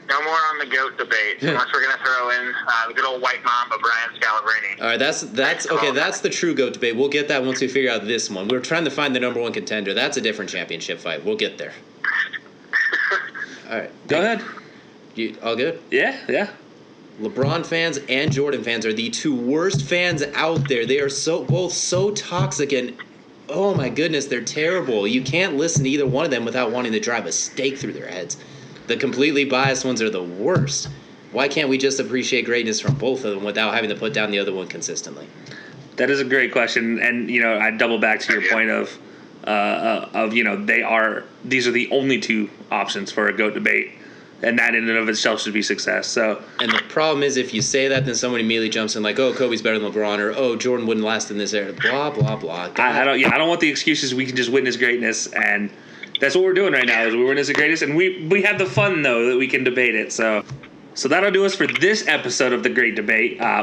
No more on the GOAT debate, unless we're going to throw in the good old white mamba, Brian Scalabrine. All right, that's okay. That's the true GOAT debate. We'll get that once we figure out this one. We're trying to find the number one contender. That's a different championship fight. We'll get there. All right. Go ahead. You all good? Yeah. LeBron fans and Jordan fans are the two worst fans out there. They are both so toxic, and oh my goodness, they're terrible. You can't listen to either one of them without wanting to drive a stake through their heads. The completely biased ones are the worst. Why can't we just appreciate greatness from both of them without having to put down the other one consistently? That is a great question, and I double back to your point of these are the only two options for a GOAT debate, and that in and of itself should be success. So, and the problem is, if you say that, then someone immediately jumps in like, oh, Kobe's better than LeBron, or oh, Jordan wouldn't last in this era, blah blah blah. I don't want the excuses. We can just witness greatness, and that's what we're doing right now. Is we're witnessing greatness, and we have the fun though that we can debate it. So that'll do us for this episode of the Great Debate. I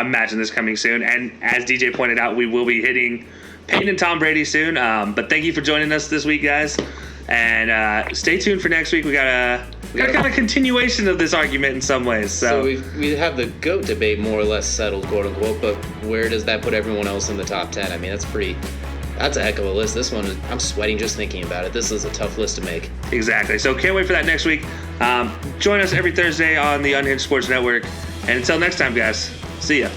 imagine this coming soon, and as DJ pointed out, we will be hitting Peyton and Tom Brady soon. But thank you for joining us this week, guys, and stay tuned for next week. We got a kind of continuation of this argument in some ways. So we have the GOAT debate more or less settled, quote unquote. But where does that put everyone else in the top 10? I mean, that's a heck of a list. This one, I'm sweating just thinking about it. This is a tough list to make. Exactly. So can't wait for that next week. Join us every Thursday on the Unhinged Sports Network. And until next time, guys, see ya.